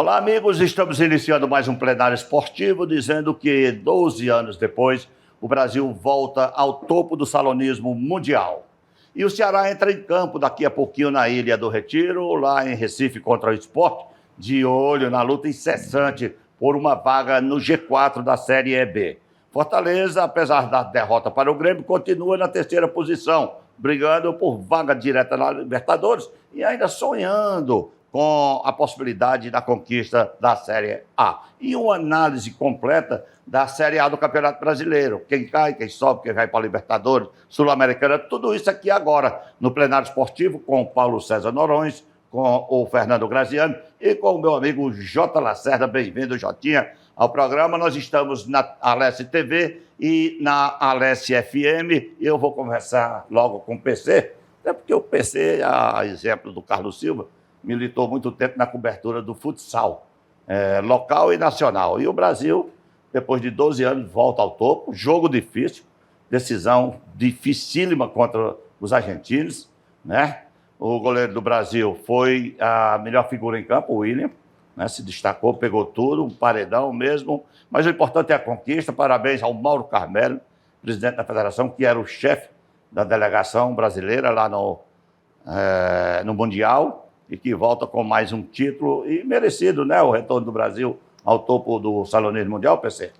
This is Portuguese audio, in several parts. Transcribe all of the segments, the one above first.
Olá, amigos. Estamos iniciando mais um plenário esportivo, dizendo que 12 anos depois, o Brasil volta ao topo do salonismo mundial. E o Ceará entra em campo daqui a pouquinho na Ilha do Retiro, lá em Recife, contra o Sport, de olho na luta incessante por uma vaga no G4 da Série B. Fortaleza, apesar da derrota para o Grêmio, continua na terceira posição, brigando por vaga direta na Libertadores e ainda sonhando com a possibilidade da conquista da Série A. E uma análise completa da Série A do Campeonato Brasileiro. Quem cai, quem sobe, quem vai para a Libertadores, Sul-Americana, tudo isso aqui agora, no plenário esportivo, com o Paulo César Noronha, com o Fernando Graziano e com o meu amigo Jota Lacerda. Bem-vindo, Jotinha, ao programa. Nós estamos na Alesse TV e na Alesse FM. Eu vou conversar logo com o PC, até porque o PC, a exemplo do Carlos Silva, militou muito tempo na cobertura do futsal, local e nacional. E o Brasil, depois de 12 anos, volta ao topo. Jogo difícil, decisão dificílima contra os argentinos, né? O goleiro do Brasil foi a melhor figura em campo, o William, né? Se destacou, pegou tudo, um paredão mesmo. Mas o importante é a conquista. Parabéns ao Mauro Carmelo, presidente da federação, que era o chefe da delegação brasileira lá no Mundial, e que volta com mais um título, e merecido, né? O retorno do Brasil ao topo do salonismo mundial, PC.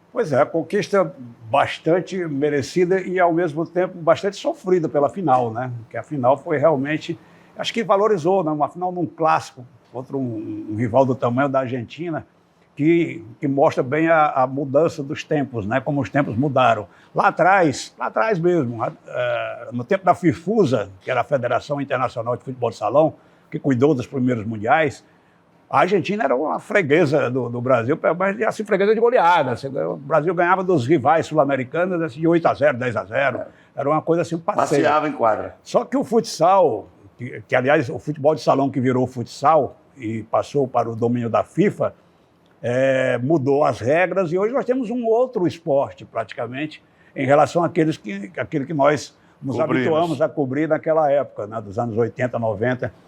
Pois é, conquista bastante merecida e, ao mesmo tempo, bastante sofrida pela final, né? Porque a final foi realmente, acho que valorizou, né? Uma final num clássico contra um rival do tamanho da Argentina, que mostra bem a mudança dos tempos, né? Como os tempos mudaram. Lá atrás mesmo, no tempo da FIFUSA, que era a Federação Internacional de Futebol de Salão, que cuidou dos primeiros mundiais, a Argentina era uma freguesa do Brasil, mas assim, freguesa de goleada. O Brasil ganhava dos rivais sul-americanos assim, de 8-0, 10-0. Era uma coisa assim, passeio. Passeava em quadra. Só que o futsal, que aliás, o futebol de salão que virou futsal e passou para o domínio da FIFA, mudou as regras e hoje nós temos um outro esporte, praticamente, em relação àquele que nós nos habituamos a cobrir naquela época, né, dos anos 80, 90.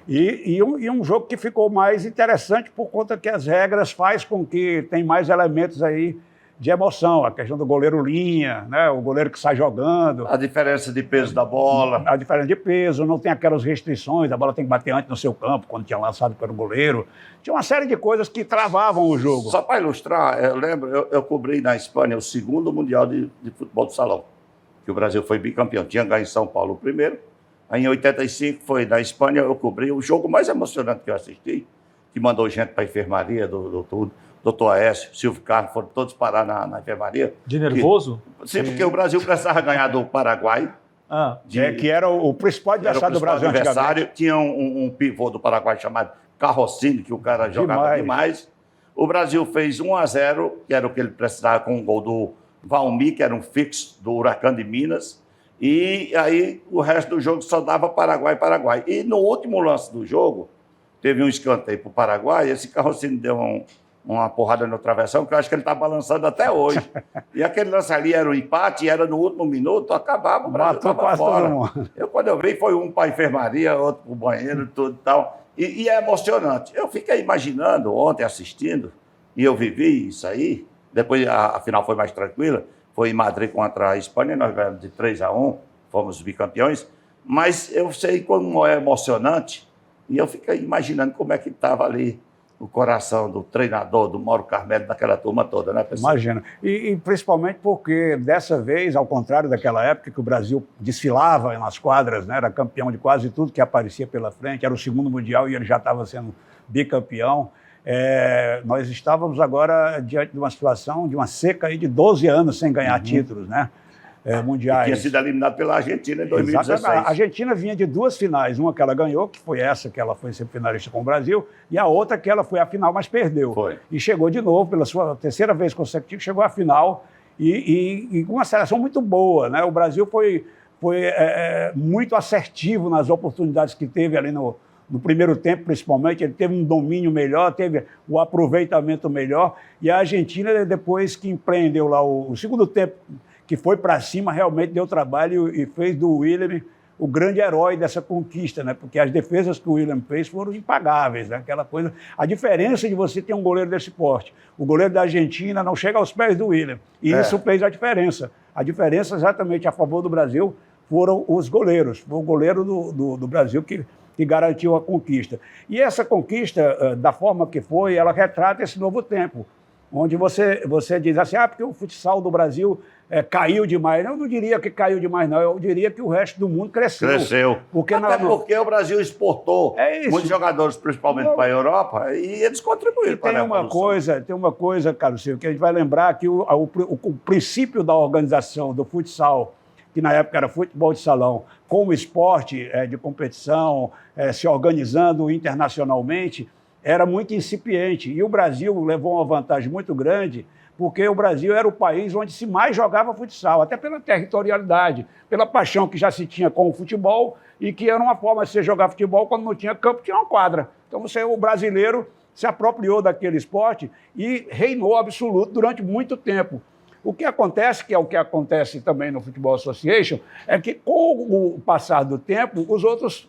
E um jogo que ficou mais interessante por conta que as regras faz com que tem mais elementos aí de emoção. A questão do goleiro linha, né? O goleiro que sai jogando. A diferença de peso da bola. A diferença de peso, não tem aquelas restrições, a bola tem que bater antes no seu campo, quando tinha lançado pelo goleiro. Tinha uma série de coisas que travavam o jogo. Só para ilustrar, eu lembro, eu cobri na Espanha o segundo Mundial de Futebol de Salão, que o Brasil foi bicampeão. Tinha ganho em São Paulo o primeiro. Aí, em 85, foi na Espanha, eu cobri o jogo mais emocionante que eu assisti, que mandou gente para a enfermaria, doutor Aécio, Silvio Carlos, foram todos parar na enfermaria. De nervoso? Sim, porque o Brasil precisava ganhar do Paraguai. Que era o principal adversário do Brasil antigamente. Tinha um pivô do Paraguai chamado Carrocini, que o cara jogava demais. O Brasil fez 1-0, que era o que ele precisava, com um gol do Valmir, que era um fixo do Huracão de Minas. E aí o resto do jogo só dava Paraguai. E no último lance do jogo, teve um escanteio para o Paraguai, e esse Carrocini deu uma porrada no travessão, que eu acho que ele está balançando até hoje. E aquele lance ali era um empate, e era no último minuto, acabava, o Brasil estava fora. Quando eu vi, foi um para a enfermaria, outro para o banheiro, tudo e tal. E é emocionante. Eu fiquei imaginando ontem, assistindo, e eu vivi isso aí, depois a final foi mais tranquila, foi em Madrid contra a Espanha, nós ganhamos de 3-1, fomos bicampeões, mas eu sei como é emocionante, e eu fiquei imaginando como é que estava ali o coração do treinador, do Mauro Carmelo, daquela turma toda, né, pessoal? Imagina. E principalmente porque, dessa vez, ao contrário daquela época que o Brasil desfilava nas quadras, né, era campeão de quase tudo que aparecia pela frente, era o segundo Mundial e ele já estava sendo bicampeão. Nós estávamos agora diante de uma situação, de uma seca aí de 12 anos sem ganhar títulos, né? Mundiais. E tinha sido eliminado pela Argentina em 2016. Exatamente. A Argentina vinha de duas finais, uma que ela ganhou, que foi essa que ela foi semifinalista com o Brasil, e a outra que ela foi à final, mas perdeu. Foi. E chegou de novo, pela sua terceira vez consecutiva, chegou à final, e com uma seleção muito boa, né? O Brasil foi muito assertivo nas oportunidades que teve ali no primeiro tempo, principalmente. Ele teve um domínio melhor, teve o aproveitamento melhor, e a Argentina, depois que empreendeu lá o segundo tempo, que foi para cima, realmente deu trabalho e fez do William o grande herói dessa conquista, né? Porque as defesas que o William fez foram impagáveis, né? Aquela coisa, a diferença de você ter um goleiro desse porte. O goleiro da Argentina não chega aos pés do William, e isso fez a diferença. A diferença exatamente a favor do Brasil foram os goleiros. Foi o goleiro do Brasil que garantiu a conquista. E essa conquista, da forma que foi, ela retrata esse novo tempo, onde você diz assim, porque o futsal do Brasil caiu demais. Eu não diria que caiu demais, não. Eu diria que o resto do mundo cresceu. Porque porque o Brasil exportou muitos jogadores, principalmente para a Europa, e eles contribuíram para a evolução. Tem uma coisa, Carlos Silvio, que a gente vai lembrar que o princípio da organização do futsal, que na época era futebol de salão, como esporte de competição, se organizando internacionalmente, era muito incipiente. E o Brasil levou uma vantagem muito grande, porque o Brasil era o país onde se mais jogava futsal, até pela territorialidade, pela paixão que já se tinha com o futebol, e que era uma forma de você jogar futebol quando não tinha campo, tinha uma quadra. Então o brasileiro se apropriou daquele esporte e reinou absoluto durante muito tempo. O que acontece, que é o que acontece também no Football Association, é que com o passar do tempo, os outros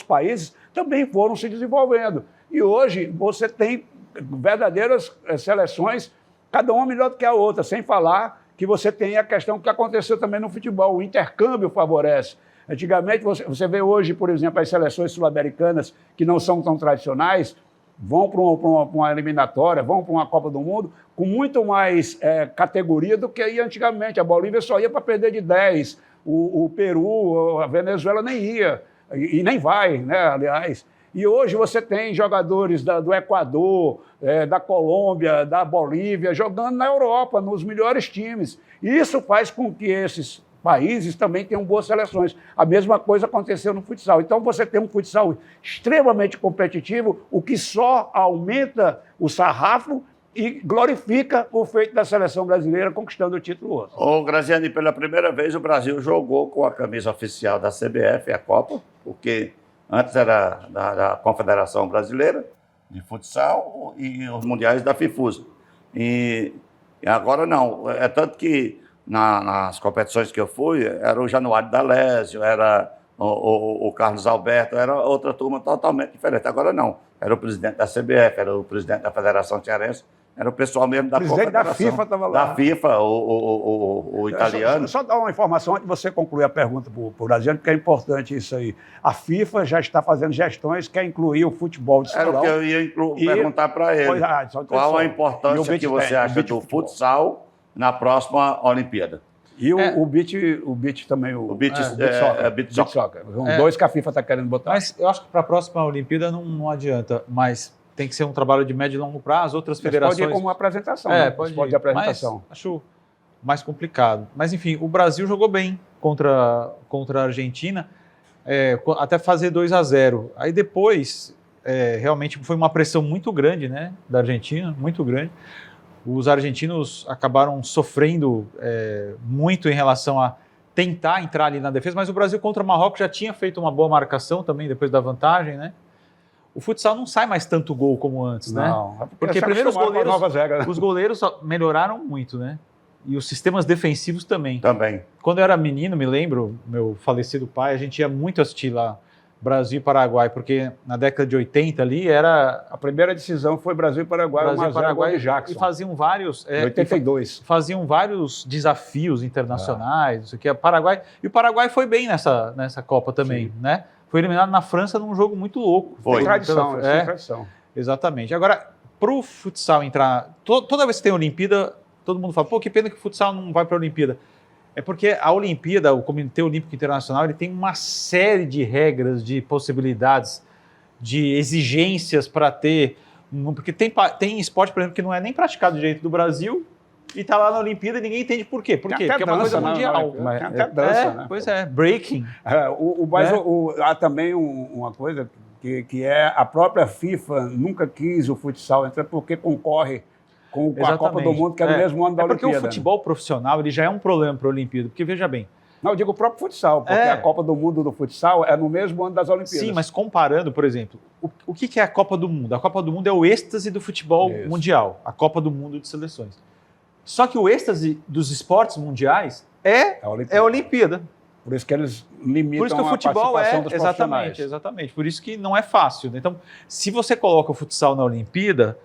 países também foram se desenvolvendo. E hoje você tem verdadeiras seleções, cada uma melhor do que a outra, sem falar que você tem a questão que aconteceu também no futebol, o intercâmbio favorece. Antigamente, você vê hoje, por exemplo, as seleções sul-americanas que não são tão tradicionais, vão para uma eliminatória, vão para uma Copa do Mundo, com muito mais categoria do que ia antigamente. A Bolívia só ia para perder de 10, o Peru, a Venezuela nem ia, e nem vai, né, aliás. E hoje você tem jogadores do Equador, da Colômbia, da Bolívia, jogando na Europa, nos melhores times. E isso faz com que esses países também tenham boas seleções. A mesma coisa aconteceu no futsal. Então você tem um futsal extremamente competitivo, o que só aumenta o sarrafo e glorifica o feito da seleção brasileira conquistando o título hoje. Ô, Graziani, pela primeira vez o Brasil jogou com a camisa oficial da CBF, a Copa, porque antes era da Confederação Brasileira de Futsal e os mundiais da FIFUSA. E agora não. É tanto que nas competições que eu fui, era o Januário D'Alessio, era o Carlos Alberto, era outra turma totalmente diferente. Agora não. Era o presidente da CBF, era o presidente da Federação Cearense, era o pessoal mesmo da Confederação. O presidente da FIFA estava lá. Da FIFA, o italiano. Só dar uma informação antes de você concluir a pergunta para o Brasil, porque é importante isso aí. A FIFA já está fazendo gestões, quer incluir o futebol de salão. Era o que eu ia perguntar para ele. Qual a importância que você acha do futsal na próxima Olimpíada? E o beach também, o beach soccer. São dois que a FIFA está querendo botar. Mas eu acho que para a próxima Olimpíada não adianta, mas tem que ser um trabalho de médio e longo prazo, outras federações... Pode ir como apresentação, pode ir apresentação. Mas acho mais complicado. Mas, enfim, o Brasil jogou bem contra a Argentina, até fazer 2-0. Aí depois, realmente foi uma pressão muito grande, né, da Argentina, muito grande. Os argentinos acabaram sofrendo muito em relação a tentar entrar ali na defesa, mas o Brasil contra o Marrocos já tinha feito uma boa marcação também, depois da vantagem, né? O futsal não sai mais tanto gol como antes, né? Não, porque primeiro os goleiros melhoraram muito, né? E os sistemas defensivos também. Também. Quando eu era menino, me lembro, meu falecido pai, a gente ia muito assistir lá Brasil e Paraguai, porque na década de 80 ali era... A primeira decisão foi Brasil e Paraguai, Brasil e Paraguai, de Jackson. E faziam vários... 82. Faziam vários desafios internacionais, não sei o que. E o Paraguai foi bem nessa Copa também, sim, né? Foi eliminado na França num jogo muito louco. Foi. Tradição, tradição. Exatamente. Agora, para o futsal entrar... Toda vez que tem Olimpíada, todo mundo fala, que pena que o futsal não vai para a Olimpíada. É porque a Olimpíada, o Comitê Olímpico Internacional, ele tem uma série de regras, de possibilidades, de exigências para ter... Porque tem esporte, por exemplo, que não é nem praticado direito do Brasil e está lá na Olimpíada e ninguém entende por quê. Por quê? Porque é uma coisa mundial. Tem até dança, né? Pois é, breaking. Há também uma coisa que é a própria FIFA nunca quis o futsal entrar porque concorre com a Copa do Mundo, que é no mesmo ano da Olimpíada. Porque o futebol profissional ele já é um problema para a Olimpíada, porque veja bem... Não, eu digo o próprio futsal, porque a Copa do Mundo do futsal é no mesmo ano das Olimpíadas. Sim, mas comparando, por exemplo, o que é a Copa do Mundo? A Copa do Mundo é o êxtase do futebol mundial, a Copa do Mundo de seleções. Só que o êxtase dos esportes mundiais é a Olimpíada. Por isso que eles limitam Por isso que o futebol a participação dos profissionais. exatamente. Por isso que não é fácil, né? Então, se você coloca o futsal na Olimpíada,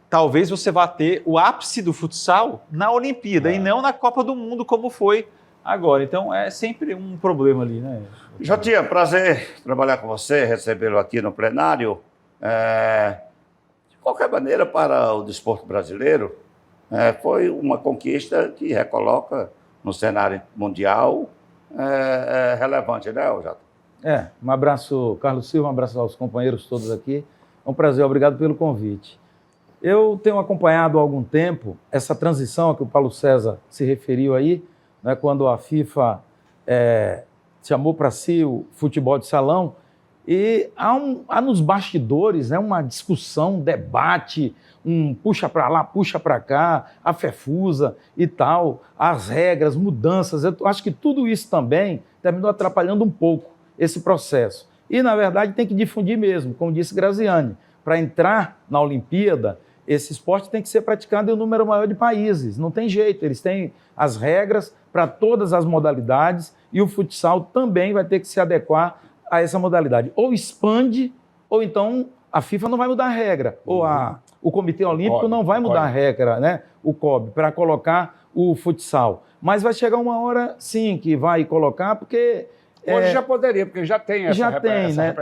talvez você vá ter o ápice do futsal na Olimpíada e não na Copa do Mundo, como foi agora. Então, é sempre um problema ali, né? Jotinha, prazer trabalhar com você, recebê-lo aqui no plenário. De qualquer maneira, para o desporto brasileiro, foi uma conquista que recoloca no cenário mundial relevante, né, Jota? Um abraço, Carlos Silva, um abraço aos companheiros todos aqui. É um prazer, obrigado pelo convite. Eu tenho acompanhado há algum tempo essa transição a que o Paulo César se referiu aí, né, quando a FIFA chamou para si o futebol de salão, e há nos bastidores, né, uma discussão, um debate, um puxa para lá, puxa para cá, a fefusa e tal, as regras, mudanças. Eu acho que tudo isso também terminou atrapalhando um pouco esse processo. E, na verdade, tem que difundir mesmo, como disse Graziani. Para entrar na Olimpíada, esse esporte tem que ser praticado em um número maior de países. Não tem jeito, eles têm as regras para todas as modalidades e o futsal também vai ter que se adequar a essa modalidade. Ou expande, ou então a FIFA não vai mudar a regra, ou o Comitê Olímpico não vai mudar a regra, né? O COB, para colocar o futsal. Mas vai chegar uma hora, sim, que vai colocar, porque... Hoje já poderia, porque já tem essa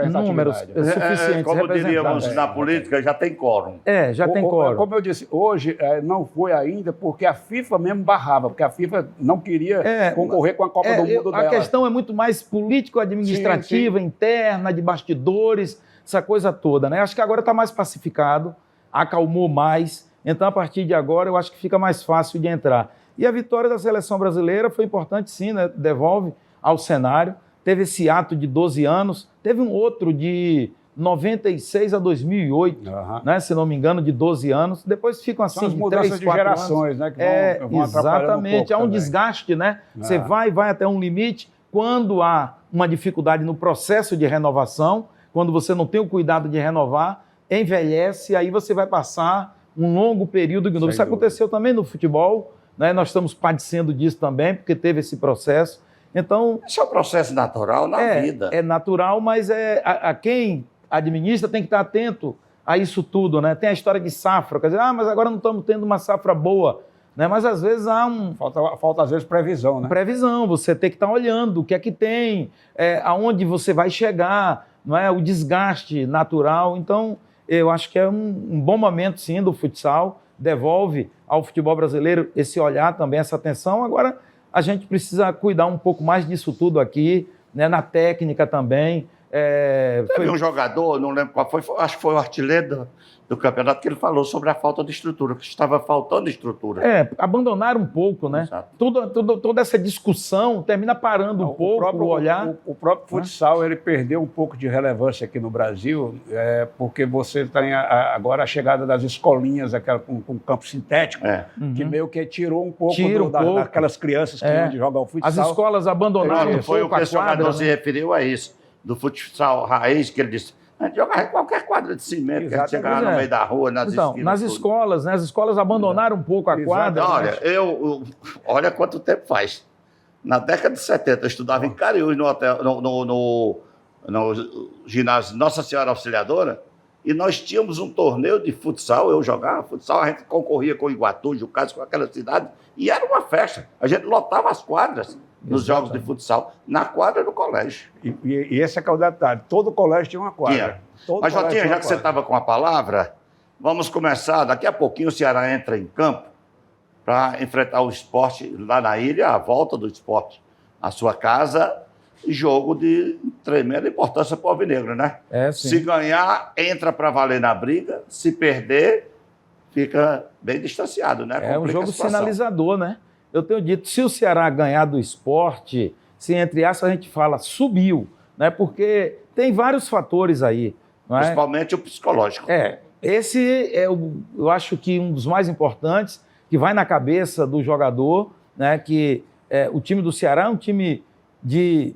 números suficientes. Como diríamos na política, já tem quórum. Já tem quórum. Como eu disse, hoje não foi ainda porque a FIFA mesmo barrava, porque a FIFA não queria concorrer com a Copa do Mundo dela. A questão é muito mais político-administrativa, interna, de bastidores, essa coisa toda, né? Acho que agora está mais pacificado, acalmou mais, então a partir de agora eu acho que fica mais fácil de entrar. E a vitória da seleção brasileira foi importante sim, né? Devolve ao cenário. Teve esse ato de 12 anos, teve um outro de 96 a 2008, né, se não me engano, de 12 anos. Depois ficam assim, são as mudanças 3, de gerações, anos. Né, que vão exatamente, há um também. desgaste, né? Você vai até um limite. Quando há uma dificuldade no processo de renovação, quando você não tem o cuidado de renovar, envelhece, aí você vai passar um longo período de novo. Isso aconteceu também no futebol, né? Nós estamos padecendo disso também, porque teve esse processo. Então, isso é um processo natural na vida. É natural, mas a quem administra tem que estar atento a isso tudo, né? Tem a história de safra, quer dizer, mas agora não estamos tendo uma safra boa, né? Mas às vezes há Falta às vezes previsão, né? Previsão, você tem que estar olhando o que é que tem, aonde você vai chegar, não é? O desgaste natural. Então, eu acho que é um bom momento, sim, do futsal, devolve ao futebol brasileiro esse olhar também, essa atenção. Agora, a gente precisa cuidar um pouco mais disso tudo aqui, né, na técnica também. Teve um jogador, não lembro qual foi, acho que foi o artilheiro do campeonato, que ele falou sobre a falta de estrutura, que estava faltando estrutura. Abandonaram um pouco, né? Toda essa discussão termina parando um pouco o olhar. O próprio futsal, ele perdeu um pouco de relevância aqui no Brasil, porque você tem agora a chegada das escolinhas, aquela com campo sintético, que meio que tirou um pouco daquelas crianças que iam jogar o futsal. As escolas abandonaram um pouco foi o que a esse jogador quadra, se referiu a isso, do futsal raiz, que ele disse, a gente jogava em qualquer quadra de cimento, que a gente chegava no meio da rua, nas esquinas. Nas escolas, né? As escolas abandonaram um pouco a quadra. Olha, olha quanto tempo faz. Na década de 70, eu estudava em Cariús, no ginásio Nossa Senhora Auxiliadora, e nós tínhamos um torneio de futsal, eu jogava futsal, a gente concorria com Iguatu, Jucás, com aquela cidade, e era uma festa. A gente lotava as quadras nos jogos de futsal, na quadra do colégio. E esse é que é o detalhe, todo colégio tinha uma quadra. Mas, Jotinha, já que você estava com a palavra, vamos começar, daqui a pouquinho o Ceará entra em campo para enfrentar o Sport lá na ilha, a volta do Sport à sua casa, jogo de tremenda importância para o Alvinegro, né? Sim. Se ganhar, entra para valer na briga, se perder, fica bem distanciado, né? É um jogo sinalizador, né? Eu tenho dito, se o Ceará ganhar do Sport, se entre aspas a gente fala, subiu, né? Porque tem vários fatores aí. Não é? Principalmente o psicológico. Esse eu acho que um dos mais importantes, que vai na cabeça do jogador, né? Que o time do Ceará é um time de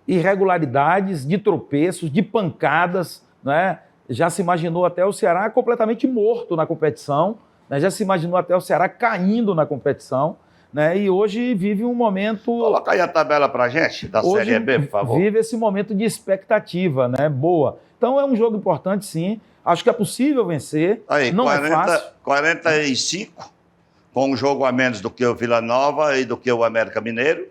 irregularidades, de tropeços, de pancadas, né? Já se imaginou até o Ceará completamente morto na competição, né? Já se imaginou até o Ceará caindo na competição. né? E hoje vive um momento... Coloca aí a tabela pra gente, da Hoje Série B, por favor. vive esse momento de expectativa, né? Boa. Então é um jogo importante, sim. Acho que é possível vencer. Aí, não 40, é fácil. 45, com um jogo a menos do que o Vila Nova e do que o América Mineiro,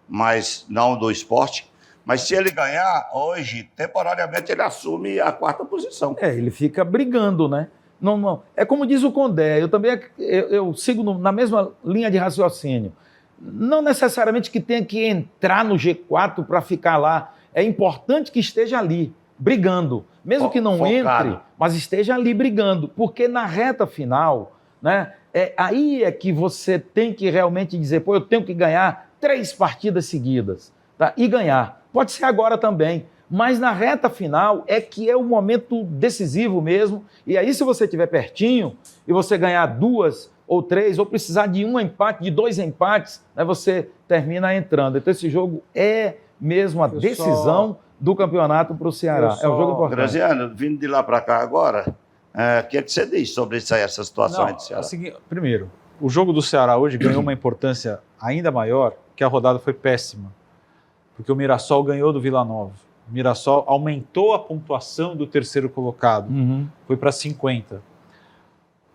mas não do Sport. Mas se ele ganhar hoje, temporariamente ele assume a 4ª posição. Ele fica brigando, né? Não. É como diz o Condé, eu também eu sigo na mesma linha de raciocínio. Não necessariamente que tenha que entrar no G4 para ficar lá. É importante que esteja ali, brigando. Mesmo que não Focado. entre, mas esteja ali brigando. Porque na reta final, né, aí é que você tem que realmente dizer, pô, eu tenho que ganhar 3 partidas seguidas. Tá? E ganhar. Pode ser agora também. Mas na reta final é que é o momento decisivo mesmo. E aí, se você estiver pertinho e você ganhar 2 ou 3, ou precisar de um empate, de 2 empates, né, você termina entrando. Então, esse jogo é mesmo a decisão do campeonato para o Ceará. É um jogo importante. Graziano, vindo de lá para cá agora, o que você diz sobre isso aí, essa situação aí do Ceará? Primeiro, o jogo do Ceará hoje ganhou uma importância ainda maior, que a rodada foi péssima. Porque o Mirassol ganhou do Vila Nova. O Mirassol aumentou a pontuação do terceiro colocado. Foi para 50.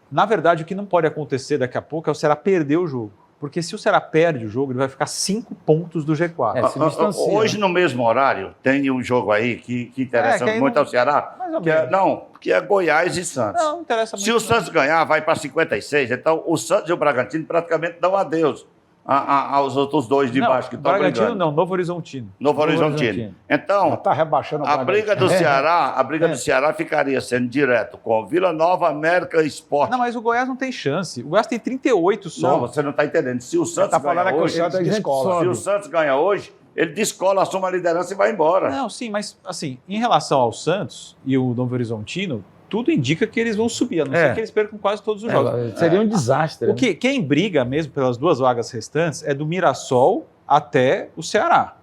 Na verdade, o que não pode acontecer daqui a pouco é o Ceará perder o jogo. Porque se o Ceará perde o jogo, ele vai ficar 5 pontos do G4. Se distancia. Hoje, no mesmo horário, tem um jogo aí que interessa que muito não... ao Ceará, Mais ou menos. que é Goiás e Santos. Não interessa muito. Se o Santos ganhar, vai para 56. Então, o Santos e o Bragantino praticamente dão adeus aos outros dois de baixo que estão Bragantino brigando. não, Novo Horizontino. Novo Horizontino. Então, Está rebaixando o a briga do Ceará, do É. Ceará ficaria sendo direto com Vila Nova, América e Sport. Não, mas o Goiás não tem chance. O Goiás tem 38 só. Não, você não está entendendo. Se o Santos Está falando ganha que o hoje, Santos descola. se o Santos ganha hoje, ele descola, assume a liderança e vai embora. Não, sim, mas assim, em relação ao Santos e o Novo Horizontino, tudo indica que eles vão subir, a não ser que eles percam quase todos os jogos. Seria um desastre. Quem briga mesmo pelas 2 vagas restantes é do Mirassol até o Ceará.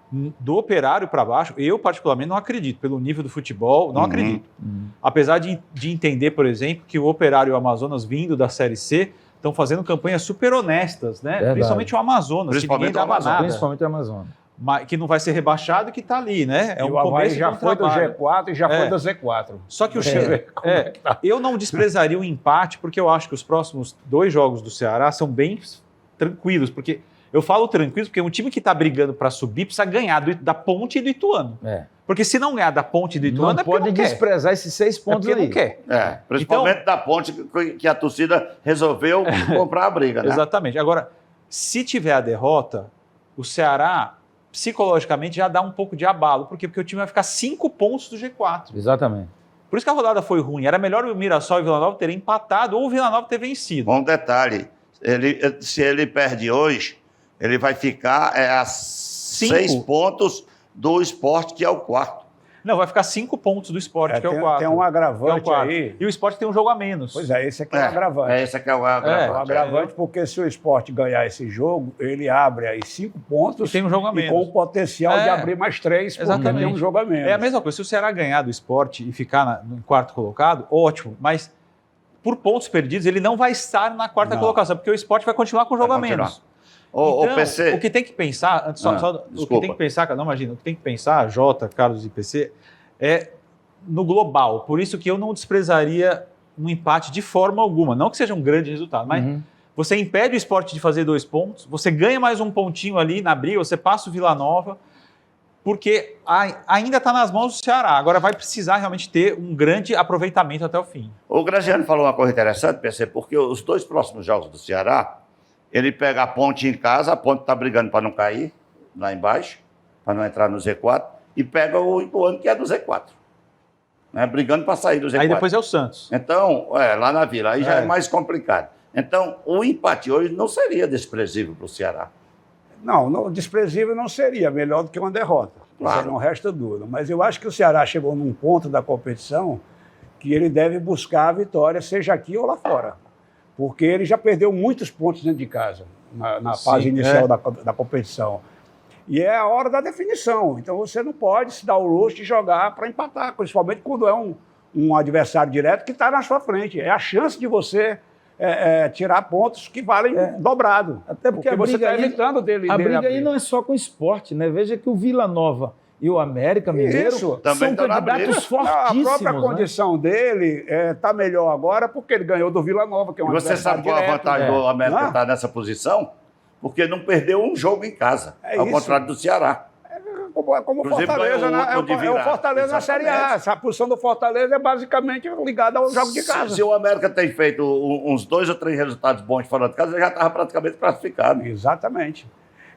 Do Operário para baixo, eu particularmente não acredito, pelo nível do futebol, não acredito. Apesar de entender, por exemplo, que o Operário e o Amazonas, vindo da Série C, estão fazendo campanhas super honestas, né? Verdade. Principalmente o Amazonas, Principalmente que ninguém dava nada. Principalmente o Amazonas. Mas que não vai ser rebaixado e que está ali, né? E o Avaí já foi do G4 e já foi do Z4. Só que eu não desprezaria o empate, porque eu acho que os próximos 2 jogos do Ceará são bem tranquilos, porque eu falo tranquilos porque um time que está brigando para subir precisa ganhar da Ponte e do Ituano. Porque se não ganhar da Ponte e do Ituano, não pode desprezar esses 6 pontos porque aí. não quer. Principalmente da Ponte, que a torcida resolveu comprar a briga, né? Exatamente. Agora, se tiver a derrota, o Ceará psicologicamente já dá um pouco de abalo. Por quê? Porque o time vai ficar 5 pontos do G4. Exatamente. Por isso que a rodada foi ruim. Era melhor o Mirassol e o Vila Nova terem empatado ou o Vila Nova ter vencido. Bom detalhe, se ele perde hoje, ele vai ficar a 6 pontos do Sport, que é o 4º. Não, vai ficar 5 pontos do Sport, que é o 4. Tem um agravante aí. E o Sport tem um jogo a menos. Pois é, esse aqui é o agravante. Esse aqui é o agravante. O agravante, porque se o Sport ganhar esse jogo, ele abre aí 5 pontos e tem um jogo a menos. E com o potencial de abrir mais 3, porque tem um jogo a menos. É a mesma coisa. Se o Ceará ganhar do Sport e ficar no 4º colocado, ótimo. Mas por pontos perdidos, ele não vai estar na 4ª colocação, porque o Sport vai continuar com o jogo a menos. Então, PC... o que tem que pensar, o que tem que pensar, não imagina, o que tem que pensar, Jota, Carlos e PC, é no global. Por isso que eu não desprezaria um empate de forma alguma. Não que seja um grande resultado, mas você impede o Sport de fazer 2 pontos, você ganha mais um pontinho ali na briga, você passa o Vila Nova, porque ainda está nas mãos do Ceará. Agora vai precisar realmente ter um grande aproveitamento até o fim. O Graziano falou uma coisa interessante, PC, porque os 2 próximos jogos do Ceará, ele pega a Ponte em casa, a Ponte está brigando para não cair lá embaixo, para não entrar no Z4, e pega o Ituano, que é do Z4, né, brigando para sair do Z4. Aí depois é o Santos. Então, lá na Vila, aí já é mais complicado. Então, o empate hoje não seria desprezível para o Ceará. Não, desprezível não seria, melhor do que uma derrota. Claro. Isso não resta dúvida. Mas eu acho que o Ceará chegou num ponto da competição que ele deve buscar a vitória, seja aqui ou lá fora. Porque ele já perdeu muitos pontos dentro de casa, na fase inicial da competição. E é a hora da definição. Então você não pode se dar o luxo de jogar para empatar, principalmente quando é um adversário direto que está na sua frente. É a chance de você tirar pontos que valem dobrado. Até porque você está aí, evitando dele. A briga abrir. aí não é só com o Sport, né? Veja que o Vila Nova e o América Mineiro Isso. Também são tá na candidatos briga. fortíssimos. A própria né? condição dele está melhor agora porque ele ganhou do Vila Nova, que é um E você adversário sabe qual a direto. vantagem do América Não. estar nessa posição? Porque não perdeu um jogo em casa, É ao isso. contrário do Ceará. Como o Inclusive, Fortaleza, ganhou né? outro de É o virada. Fortaleza na Série A. Exatamente. A posição do Fortaleza é basicamente ligada ao jogo de casa. Se o América tem feito uns 2 ou 3 resultados bons fora de casa, ele já estava praticamente classificado. Exatamente.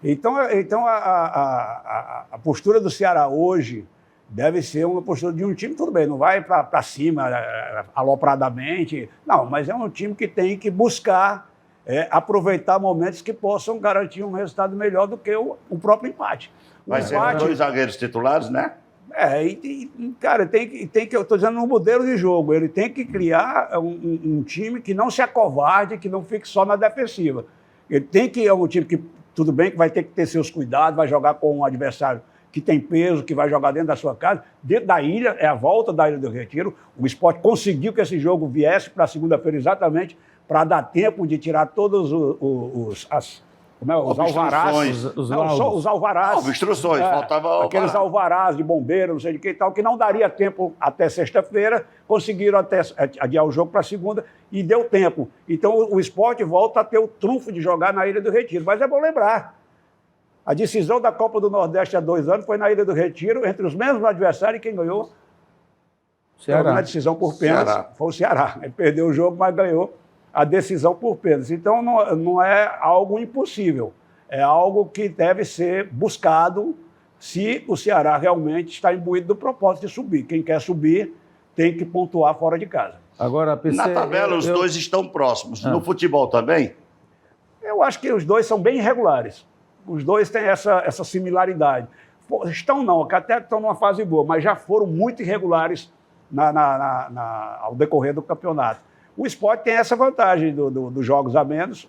Então a postura do Ceará hoje deve ser uma postura de um time, tudo bem, não vai para cima alopradamente, não, mas é um time que tem que buscar aproveitar momentos que possam garantir um resultado melhor do que o próprio empate. O Vai ser empate, 2 zagueiros titulares, né? cara, eu estou dizendo um modelo de jogo, ele tem que criar um time que não se acovarde, que não fique só na defensiva. Ele tem que é um time que, tudo bem, que vai ter que ter seus cuidados, vai jogar com um adversário que tem peso, que vai jogar dentro da sua casa, dentro da ilha, é a volta da Ilha do Retiro. O Sport conseguiu que esse jogo viesse para segunda-feira exatamente para dar tempo de tirar todos os alvarás. Os alvarás. Obstruções, faltava aqueles alvarás de bombeiro, não sei de que e tal, que não daria tempo até sexta-feira, conseguiram até adiar o jogo para segunda e deu tempo. Então o Sport volta a ter o trunfo de jogar na Ilha do Retiro. Mas é bom lembrar, a decisão da Copa do Nordeste há 2 anos foi na Ilha do Retiro, entre os mesmos adversários, e quem ganhou? Ceará. Na decisão por pênaltis foi o Ceará. Ele perdeu o jogo, mas ganhou a decisão por pênaltis. Então não é algo impossível, é algo que deve ser buscado se o Ceará realmente está imbuído do propósito de subir. Quem quer subir tem que pontuar fora de casa. Agora, PC, Na tabela, os dois estão próximos. No futebol também? Eu acho que os dois são bem irregulares. Os dois têm essa similaridade. Estão não, até estão numa fase boa, mas já foram muito irregulares ao decorrer do campeonato. O Sport tem essa vantagem dos jogos a menos,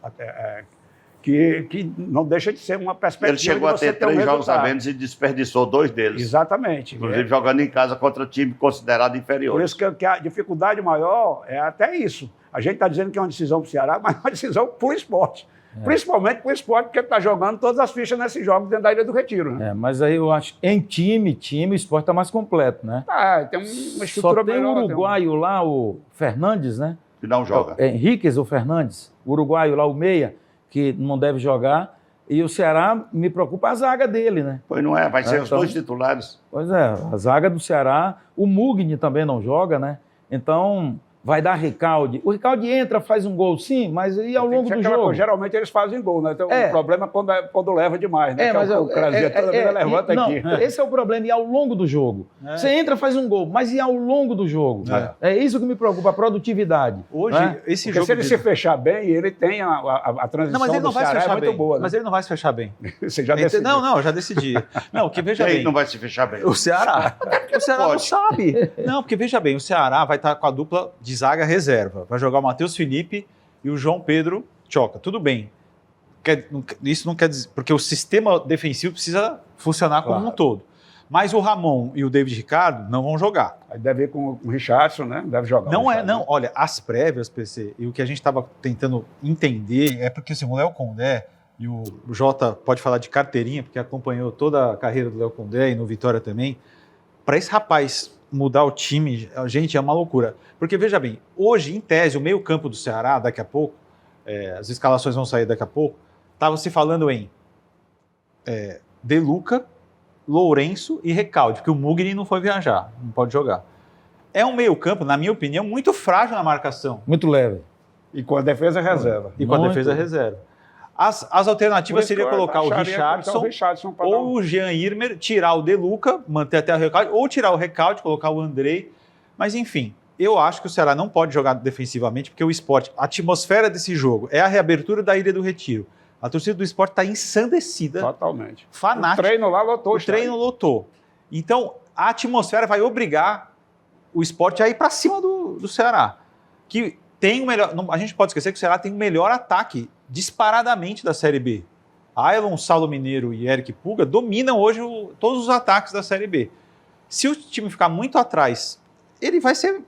que não deixa de ser uma perspectiva. Ele chegou a ter 3 jogos a menos e desperdiçou 2 deles. Exatamente. Inclusive jogando em casa contra time considerado inferior. Por isso que a dificuldade maior é até isso. A gente está dizendo que é uma decisão para o Ceará, mas é uma decisão para o Sport. Principalmente para o Sport, porque ele está jogando todas as fichas nesses jogos dentro da Ilha do Retiro. Né? Mas aí eu acho que em time, o Sport está mais completo, né? Tem uma estrutura Só tem melhor. o uruguaio lá, o Fernandes, né? Que não joga. Henriquez ou Fernandes, o uruguaio lá, o meia, que não deve jogar. E o Ceará, me preocupa a zaga dele, né? Pois não é, vai ser os então, 2 titulares. Pois é, a zaga do Ceará, o Mugni também não joga, né? Então, vai dar Ricaldi. O Ricaldi entra, faz um gol sim, mas e ao longo do jogo? Geralmente eles fazem gol, né? Então o problema é quando leva demais, né? Mas o Crazinho toda vez levanta não, aqui. Esse é o problema, e ao longo do jogo. Você entra, faz um gol, mas e ao longo do jogo? É isso que me preocupa, a produtividade. Hoje, esse Porque jogo... se ele se fechar bem, ele tem a transição Não, mas ele não do vai se Ceará fechar muito bem. boa. Né? Mas ele não vai se fechar bem. Você já decidiu. Não, eu já decidi. Não, porque veja Quem bem. não vai se fechar bem? O Ceará. O Ceará não Pode. sabe. Não, porque veja bem, o Ceará vai estar com a dupla de zaga reserva. Vai jogar o Matheus Felipe e o João Pedro Choca. Tudo bem. Isso não quer dizer... Porque o sistema defensivo precisa funcionar como um todo. Mas o Ramon e o David Ricardo não vão jogar. Aí deve ir com o Richardson, né? Deve jogar. Não. Olha, as prévias, PC, e o que a gente estava tentando entender é porque assim, o Léo Condé, e o Jota pode falar de carteirinha, porque acompanhou toda a carreira do Léo Condé e no Vitória também. Para esse rapaz mudar o time, gente, é uma loucura. Porque, veja bem, hoje, em tese, o meio-campo do Ceará, daqui a pouco, as escalações vão sair daqui a pouco, estava se falando em De Luca, Lourenço e Recalde, porque o Mugni não foi viajar, não pode jogar. É um meio-campo, na minha opinião, muito frágil na marcação. Muito leve. E com a defesa reserva. E com a defesa reserva. As alternativas seriam colocar o Richardson ou o Jean Irmer, tirar o De Luca, manter até o Recalde, ou tirar o Recalde, colocar o Andrei. Mas, enfim, eu acho que o Ceará não pode jogar defensivamente, porque o Sport, a atmosfera desse jogo é a reabertura da Ilha do Retiro. A torcida do Sport está ensandecida. Totalmente. Fanática. O treino lá lotou. O treino lotou. Então, a atmosfera vai obrigar o Sport a ir para cima do Ceará. Que tem o melhor... A gente pode esquecer que o Ceará tem o melhor ataque disparadamente da Série B. Ailon, Saulo Mineiro e Eric Puga dominam hoje todos os ataques da Série B. Se o time ficar muito atrás, ele vai ser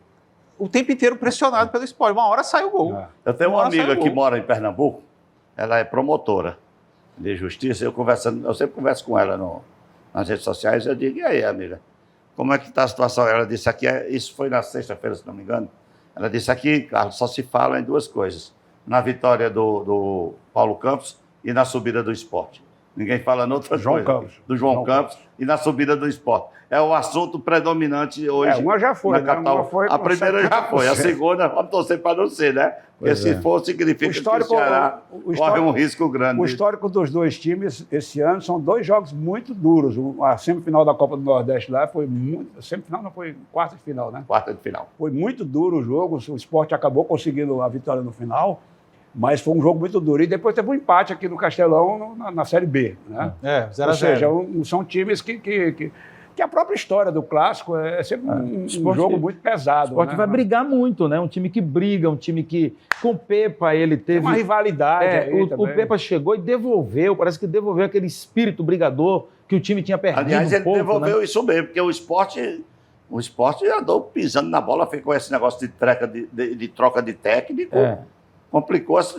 o tempo inteiro pressionado pelo Sport. Uma hora sai o gol. Eu tenho uma Nossa, amiga é que bom. mora em Pernambuco, ela é promotora de justiça, eu sempre converso com ela nas redes sociais, eu digo, e aí, amiga, como é que está a situação? Ela disse aqui, isso foi na sexta-feira, se não me engano, ela disse aqui, Carlos, só se fala em duas coisas, na vitória do Paulo Campos e na subida do Sport. Ninguém fala noutra João coisa. Campos. Do João Campos e na subida do Sport. É o assunto predominante hoje. Uma já foi, na né? capital. Uma foi a com primeira já foi, a 70%. segunda, vamos torcer para não ser, né? Porque Pois se é. for, significa que o Ceará corre um risco grande. O histórico dos dois times esse ano são 2 jogos muito duros. A semifinal da Copa do Nordeste lá foi muito. Semifinal não foi quarta de final, né? Quarta de final. Foi muito duro o jogo. O Sport acabou conseguindo a vitória no final, mas foi um jogo muito duro. E depois teve um empate aqui no Castelão na Série B, né? 0 a Ou seja, 0. são times que a própria história do clássico é sempre um Sport- jogo muito pesado. O Sport né? vai brigar muito, né? Um time que briga, um time que. Com o Pepa, ele Tem teve. uma rivalidade aí o também. Pepa chegou e devolveu, parece que devolveu aquele espírito brigador que o time tinha perdido. Aliás, um ele pouco, devolveu né? isso mesmo, porque o Sport andou pisando na bola, ficou esse negócio de troca de técnico, É.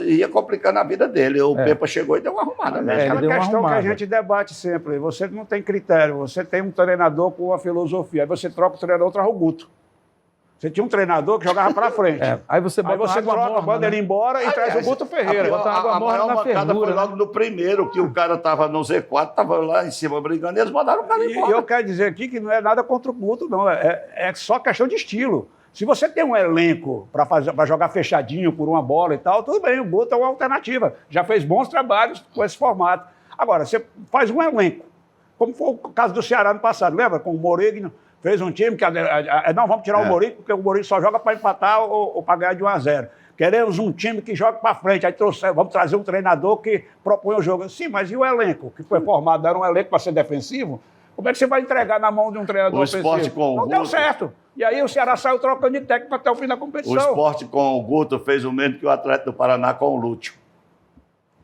ia complicando a vida dele. O É. Pepa chegou e deu uma arrumada É mesmo. ele aquela deu uma questão que a arrumada. gente debate sempre. Você não tem critério, você tem um treinador com uma filosofia. Aí você troca o treinador, traz o Guto. Você tinha um treinador que jogava para frente. É, aí você Aí bota você água troca, morna, manda né? ele embora e traz o Guto Ferreira. bota água A morna maior na mancada fervura, foi né? logo no primeiro, que o cara estava no Z4, estava lá em cima brigando, e eles mandaram o cara E embora. eu quero dizer aqui que não é nada contra o Guto, não. É só questão de estilo. Se você tem um elenco para jogar fechadinho por uma bola e tal, tudo bem, o Guto é uma alternativa. Já fez bons trabalhos com esse formato. Agora, você faz um elenco, como foi o caso do Ceará no passado, lembra? Com o Morigno, fez um time que... não, vamos tirar o Morigno, porque o Morigno só joga para empatar ou para ganhar de 1-0. Queremos um time que joga para frente. Aí vamos trazer um treinador que propõe o jogo. Sim, mas e o elenco? Que foi formado, era um elenco para ser defensivo? Como é que você vai entregar na mão de um treinador O Sport ofensivo? com o Não deu Guto. certo. E aí o Ceará saiu trocando de técnico até o fim da O competição. Sport com o Guto fez o mesmo que o Atlético do Paraná com o Lúcio.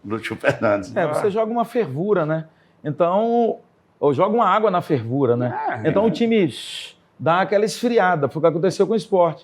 Lúcio Fernandes. É, você joga uma fervura, né? Então, ou joga uma água na fervura, né? Então o time dá aquela esfriada. Foi o que aconteceu com o Sport.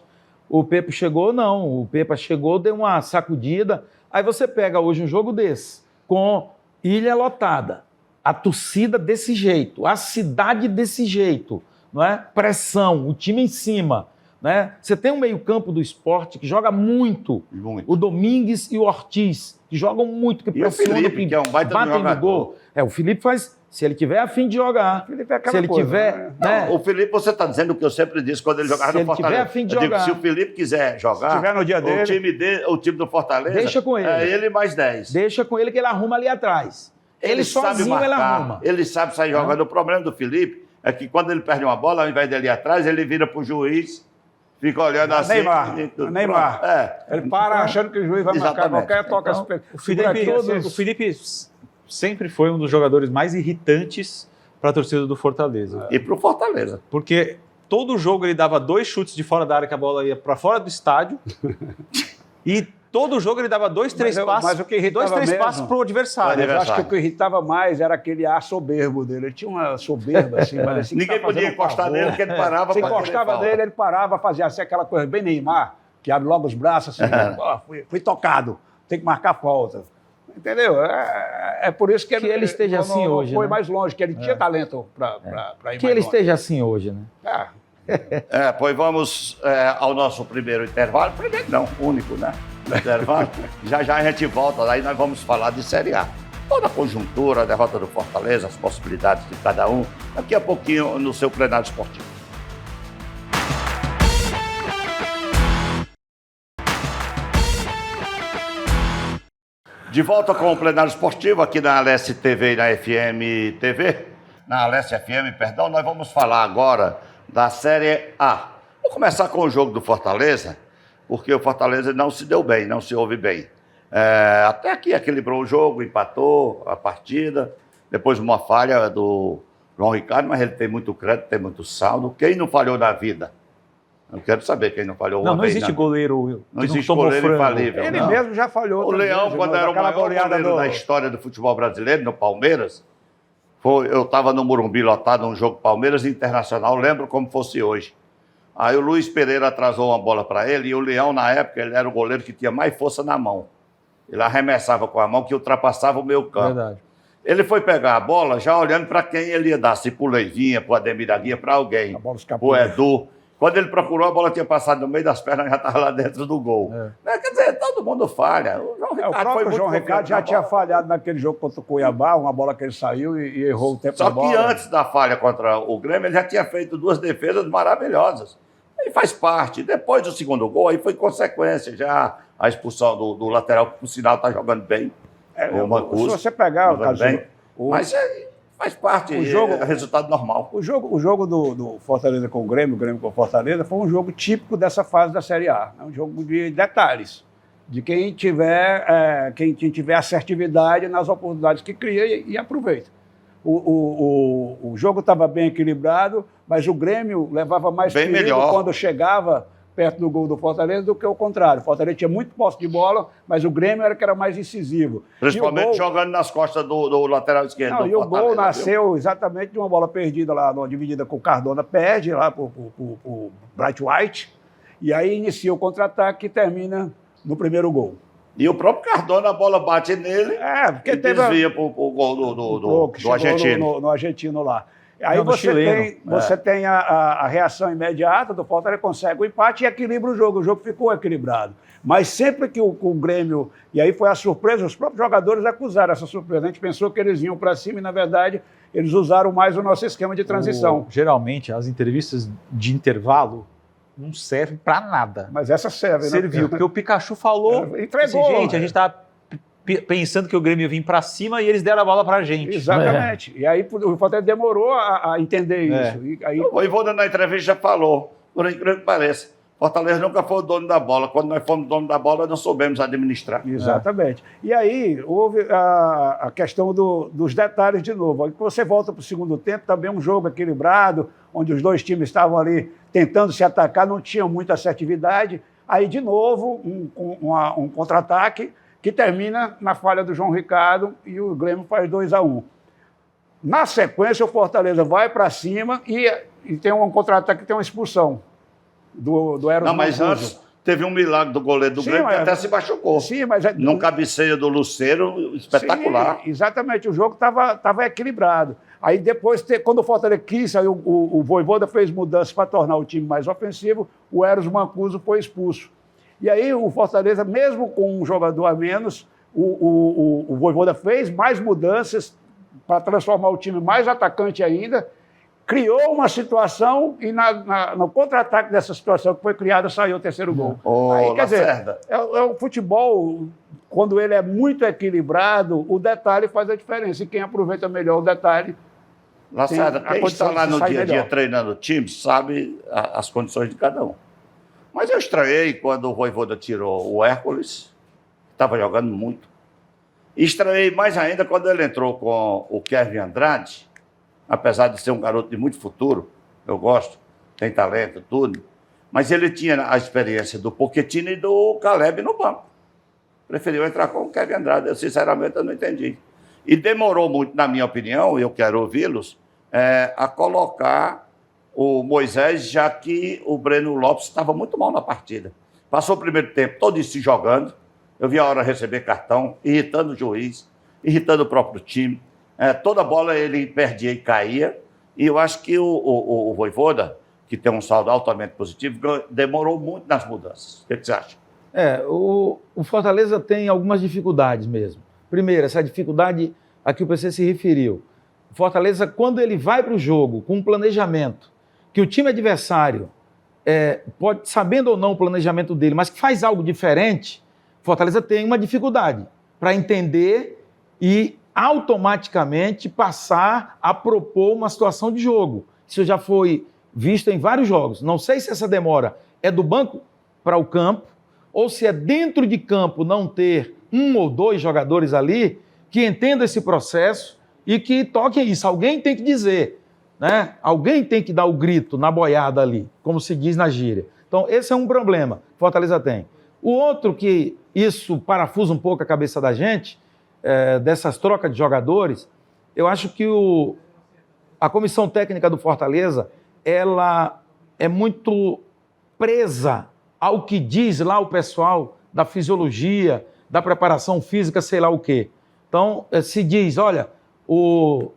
O Pepa chegou, não. O Pepa chegou, deu uma sacudida. Aí você pega hoje um jogo desse, com ilha lotada, a torcida desse jeito, a cidade desse jeito, não é? Pressão, o time em cima, né? Você tem um meio-campo do Sport que joga muito. Muito. O Domingues e o Ortiz, que jogam muito, que E o pressionam, Felipe, que é um baita batem no jogador. gol. O Felipe faz, se ele tiver a fim de jogar, Felipe é aquela se ele coisa, tiver, né? O Felipe, você está dizendo o que eu sempre disse quando ele jogava Se no ele Fortaleza. tiver a fim de Eu digo, jogar. se o Felipe quiser jogar, Se tiver no dia dele. o time do Fortaleza, Deixa com ele. é ele mais 10. Deixa com ele que ele arruma ali atrás. Ele sabe sozinho ele marcar, arruma. ele sabe sair jogando. O problema do Felipe é que quando ele perde uma bola, ao invés dele ir atrás, ele vira pro juiz, fica olhando assim. Neymar. É. Ele para achando que o juiz vai marcar Exatamente. qualquer toca. Então, O Felipe sempre foi um dos jogadores mais irritantes para a torcida do Fortaleza. E pro Fortaleza. Porque todo jogo ele dava 2 chutes de fora da área que a bola ia para fora do estádio. E todo jogo ele dava 2, 3 passos. Mas o que irritava 2, 3 mesmo- passos pro adversário. Eu acho que o que irritava mais era aquele ar soberbo dele. Ele tinha uma soberba, assim, parecia que Ninguém tava podia fazendo encostar favor. nele, porque ele parava Você pra querer encostava falta. nele, ele parava, fazia assim, aquela coisa bem Neymar, que abre logo os braços assim, ó, fui tocado, tem que marcar falta. Entendeu? É por isso que ele esteja não- assim não hoje, foi né? mais longe, que ele tinha talento para ir mais Que ele longe. esteja assim hoje, né? Pois vamos ao nosso primeiro intervalo. Primeiro não, único, né? Intervalo. Já já a gente volta, aí nós vamos falar de Série A. Toda a conjuntura, a derrota do Fortaleza, as possibilidades de cada um, daqui a pouquinho no seu plenário esportivo. De volta com o plenário esportivo aqui na Alesse TV e na FM TV. Na Alesse FM, perdão, nós vamos falar agora da Série A. Vou começar com o jogo do Fortaleza, porque o Fortaleza não se deu bem, não se ouve bem. Até aqui equilibrou o jogo, empatou a partida, depois uma falha do João Ricardo, mas ele tem muito crédito, tem muito saldo. Quem não falhou na vida? Eu quero saber quem não falhou uma Não vez existe na- goleiro Não que existe tomou goleiro frango. infalível. Ele não. mesmo já falhou. O outras Leão, vezes, quando era o daquela maior goleada goleiro da história do futebol brasileiro, no Palmeiras, eu estava no Morumbi lotado, um jogo Palmeiras e Internacional, lembro como fosse hoje. Aí o Luiz Pereira atrasou uma bola para ele e o Leão, na época, ele era o goleiro que tinha mais força na mão. Ele arremessava com a mão que ultrapassava o meio campo. Verdade. Ele foi pegar a bola já olhando para quem ele ia dar, se pro Leivinha, pro Ademir da Guia, para alguém, A bola escapou. pro Edu. Quando ele procurou, a bola tinha passado no meio das pernas e já estava lá dentro do gol. Quer dizer, todo mundo falha. O João O Ricardo foi próprio muito João Ricardo já confiante tinha na bola. falhado naquele jogo contra o Cuiabá, uma bola que ele saiu e errou o tempo Só da bola. que antes da falha contra o Grêmio, ele já tinha feito 2 defesas maravilhosas. Aí faz parte. Depois do segundo gol, aí foi consequência já a expulsão do lateral, que por sinal está jogando bem. O Mancuso. Se você pegar o jogando caso, bem. Mas faz parte, o jogo- é resultado normal. o jogo do Fortaleza com o Grêmio com o Fortaleza, foi um jogo típico dessa fase da Série A. É um jogo de detalhes, de quem tiver assertividade nas oportunidades que cria e aproveita. O jogo estava bem equilibrado, mas o Grêmio levava mais Bem perigo melhor. quando chegava perto do gol do Fortaleza do que o contrário. O Fortaleza tinha muito posse de bola, mas o Grêmio era que era mais incisivo. Principalmente E o gol- jogando nas costas do lateral esquerdo. Não, do e o Fortaleza, gol viu? nasceu exatamente de uma bola perdida lá, numa dividida com o Cardona, perde lá pro Bright White, e aí inicia o contra-ataque e termina no primeiro gol. E o próprio Cardona, a bola bate nele Porque e teve desvia pro gol que do chegou argentino. no argentino lá. Aí Não, no chileno. você tem a reação imediata do Fortaleza, consegue o empate e equilibra o jogo ficou equilibrado. Mas sempre que o Grêmio, e aí foi a surpresa, os próprios jogadores acusaram essa surpresa. A gente pensou que eles iam para cima e, na verdade, eles usaram mais o nosso esquema de transição. Geralmente, as entrevistas de intervalo não servem para nada. Mas essa serve, né? Serviu, porque o Pikachu falou, Entregou, assim, gente, né? a gente tá pensando que o Grêmio ia vir para cima e eles deram a bola pra gente. Exatamente. E aí o Fortaleza demorou a entender isso. E aí, O Voivoda na entrevista já falou, por incrível que pareça, Fortaleza nunca foi o dono da bola. Quando nós fomos dono da bola, não soubemos administrar. exatamente. E aí houve a questão dos detalhes de novo. Aí você volta para o segundo tempo, também um jogo equilibrado, onde os dois times estavam ali tentando se atacar, não tinham muita assertividade. Aí, de novo, um contra-ataque que termina na falha do João Ricardo e o Grêmio faz 2-1. Na sequência, o Fortaleza vai para cima e tem um contra-ataque que tem uma expulsão do Eros Não, mas Mancuso. antes teve um milagre do goleiro do Sim, Grêmio que mas- até se machucou. Sim, mas Num cabeceio do Luceiro, espetacular. Sim, exatamente, o jogo estava equilibrado. Aí depois, quando o Fortaleza quis, aí o Voivoda fez mudanças para tornar o time mais ofensivo, o Eros Mancuso foi expulso. E aí o Fortaleza, mesmo com um jogador a menos, o Voivoda fez mais mudanças para transformar o time mais atacante ainda, criou uma situação e no contra-ataque dessa situação que foi criada saiu o terceiro gol. Ô, Aí, quer dizer, Lacerda. é o futebol, quando ele é muito equilibrado, o detalhe faz a diferença. E quem aproveita melhor o detalhe. Lacerda, tem a quem condição está lá de no sair dia a dia melhor. treinando o time sabe as condições de cada um. Mas eu estranhei quando o Voivoda tirou o Hércules, que estava jogando muito. E estranhei mais ainda quando ele entrou com o Kevin Andrade, apesar de ser um garoto de muito futuro, eu gosto, tem talento, tudo, mas ele tinha a experiência do Pochettino e do Caleb no banco. Preferiu entrar com o Kevin Andrade, eu sinceramente eu não entendi. E demorou muito, na minha opinião, e eu quero ouvi-los, a colocar o Moisés, já que o Breno Lopes estava muito mal na partida. Passou o primeiro tempo todo se jogando, eu vi a hora receber cartão, irritando o juiz, irritando o próprio time. Toda bola ele perdia e caía, e eu acho que o Voivoda, que tem um saldo altamente positivo, demorou muito nas mudanças. O que você acha? O Fortaleza tem algumas dificuldades mesmo. Primeiro, essa dificuldade a que o PC se referiu. O Fortaleza, quando ele vai para o jogo com um planejamento, que o time adversário, pode, sabendo ou não o planejamento dele, mas que faz algo diferente, o Fortaleza tem uma dificuldade para entender e automaticamente passar a propor uma situação de jogo. Isso já foi visto em vários jogos. Não sei se essa demora é do banco para o campo, ou se é dentro de campo não ter um ou dois jogadores ali que entendam esse processo e que toquem isso. Alguém tem que dizer, né? Alguém tem que dar o grito na boiada ali, como se diz na gíria. Então, esse é um problema que Fortaleza tem. O outro que isso parafusa um pouco a cabeça da gente, dessas trocas de jogadores, eu acho que a comissão técnica do Fortaleza, ela é muito presa ao que diz lá o pessoal da fisiologia, da preparação física, sei lá o quê. Então, se diz, olha, o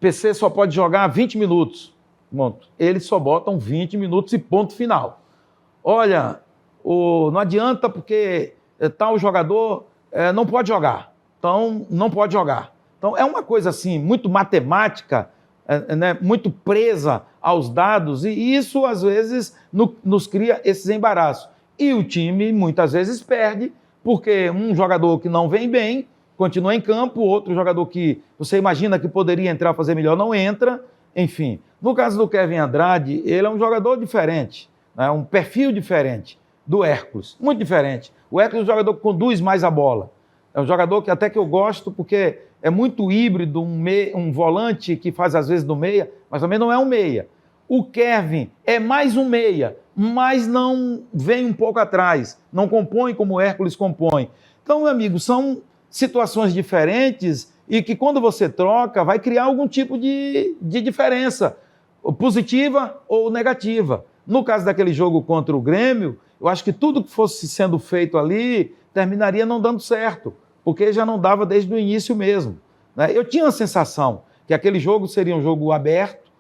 PC só pode jogar 20 minutos. Pronto. Eles só botam 20 minutos e ponto final. Olha, não adianta porque tal jogador não pode jogar. Então, não pode jogar. Então, é uma coisa assim, muito matemática, né, muito presa aos dados, e isso, às vezes, nos cria esses embaraços. E o time, muitas vezes, perde, porque um jogador que não vem bem continua em campo, outro jogador que você imagina que poderia entrar, fazer melhor, não entra, enfim. No caso do Kevin Andrade, ele é um jogador diferente, né, um perfil diferente do Hércules, muito diferente. O Hércules é um jogador que conduz mais a bola. É um jogador que até que eu gosto, porque é muito híbrido, um volante que faz às vezes do meia, mas também não é um meia. O Kevin é mais um meia, mas não vem um pouco atrás, não compõe como o Hércules compõe. Então, meu amigo, são situações diferentes e que quando você troca, vai criar algum tipo de diferença, positiva ou negativa. No caso daquele jogo contra o Grêmio, eu acho que tudo que fosse sendo feito ali terminaria não dando certo, porque já não dava desde o início mesmo, né? Eu tinha a sensação que aquele jogo seria um jogo aberto,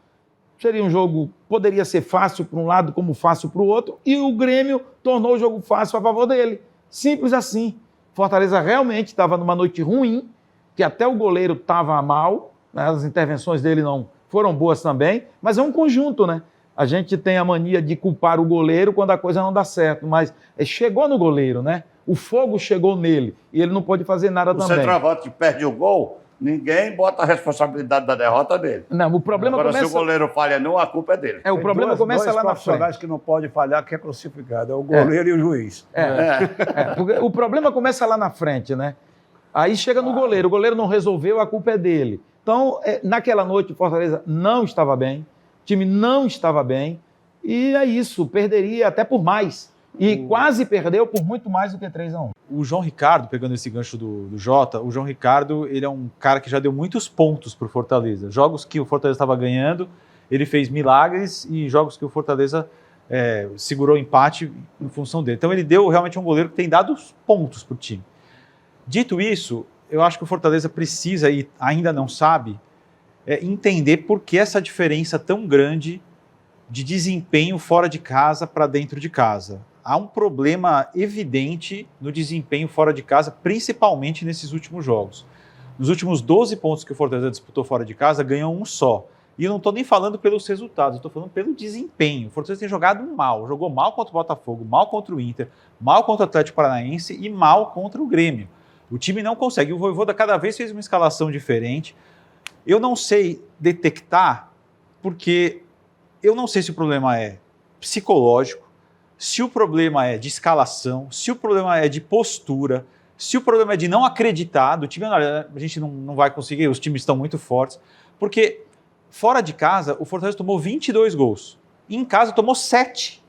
seria um jogo, poderia ser fácil para um lado como fácil para o outro, e o Grêmio tornou o jogo fácil a favor dele. Simples assim. Fortaleza realmente estava numa noite ruim, que até o goleiro estava mal, né? As intervenções dele não foram boas também, mas é um conjunto, né? A gente tem a mania de culpar o goleiro quando a coisa não dá certo, mas chegou no goleiro, né? O fogo chegou nele e ele não pode fazer nada também. O centroavante que perde o gol, ninguém bota a responsabilidade da derrota dele. Não, o problema Agora, começa... se o goleiro falha não, a culpa é dele. O problema começa lá na profissionais frente. que não pode falhar, que é crucificado, é o goleiro e o juiz. Porque o problema começa lá na frente, né? Aí chega no goleiro, o goleiro não resolveu, a culpa é dele. Então, naquela noite o Fortaleza não estava bem, o time não estava bem, e é isso, perderia até por mais. E quase perdeu por muito mais do que 3-1. O João Ricardo, pegando esse gancho do Jota, o João Ricardo, ele é um cara que já deu muitos pontos para o Fortaleza. Jogos que o Fortaleza estava ganhando, ele fez milagres, e jogos que o Fortaleza segurou empate em função dele. Então ele deu realmente um goleiro que tem dado pontos para o time. Dito isso, eu acho que o Fortaleza precisa, e ainda não sabe, entender por que essa diferença tão grande de desempenho fora de casa para dentro de casa. Há um problema evidente no desempenho fora de casa, principalmente nesses últimos jogos. Nos últimos 12 pontos que o Fortaleza disputou fora de casa, ganhou um só. E eu não estou nem falando pelos resultados, eu estou falando pelo desempenho. O Fortaleza tem jogado mal, jogou mal contra o Botafogo, mal contra o Inter, mal contra o Atlético Paranaense e mal contra o Grêmio. O time não consegue, o Vojvoda cada vez fez uma escalação diferente. Eu não sei detectar, porque eu não sei se o problema é psicológico, se o problema é de escalação, se o problema é de postura, se o problema é de não acreditar do time. Olha, a gente não vai conseguir, os times estão muito fortes, porque fora de casa o Fortaleza tomou 22 gols, em casa tomou 7.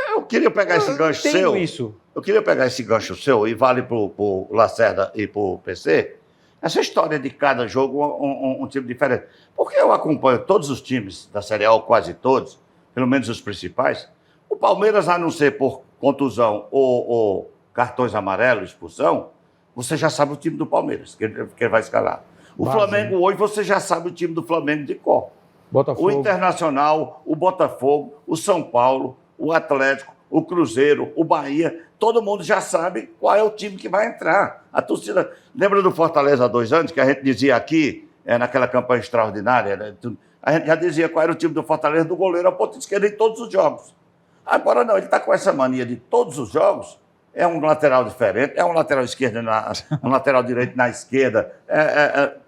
Eu queria pegar esse gancho seu. Eu queria pegar esse gancho seu, e vale para o Lacerda e para o PC, essa história de cada jogo um time diferente. Porque eu acompanho todos os times da Série A, ou quase todos, pelo menos os principais. O Palmeiras, a não ser por contusão ou cartões amarelos, expulsão, você já sabe o time do Palmeiras, que ele vai escalar. O Flamengo hoje, você já sabe o time do Flamengo de cor. Botafogo. O Internacional, o Botafogo, o São Paulo, o Atlético, o Cruzeiro, o Bahia, todo mundo já sabe qual é o time que vai entrar. A torcida... Lembra do Fortaleza há 2 anos, que a gente dizia aqui, naquela campanha extraordinária, né? A gente já dizia qual era o time do Fortaleza, do goleiro ao ponto esquerdo em todos os jogos. Agora não, ele está com essa mania de todos os jogos, é um lateral diferente, é um lateral esquerdo, um lateral direito na esquerda,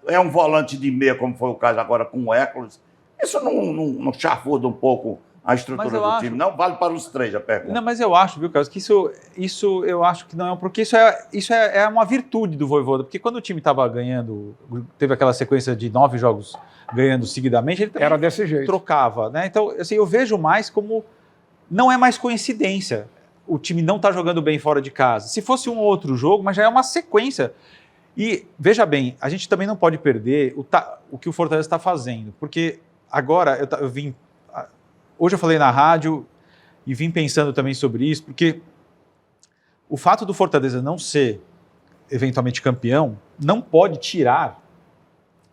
é um volante de meia, como foi o caso agora com o Hércules. Isso não chafuda um pouco a estrutura do time? Não vale para os 3, a pergunta. Não, mas eu acho, viu, Carlos, que isso eu acho que não é, porque isso é uma virtude do Vojvoda, porque quando o time estava ganhando, teve aquela sequência de 9 jogos ganhando seguidamente, ele também era desse jeito, trocava, né? Então, assim, eu vejo mais como não é mais coincidência o time não estar jogando bem fora de casa. Se fosse um outro jogo, mas já é uma sequência. E, veja bem, a gente também não pode perder o que o Fortaleza está fazendo, porque agora eu vim... Hoje eu falei na rádio e vim pensando também sobre isso, porque o fato do Fortaleza não ser eventualmente campeão não pode tirar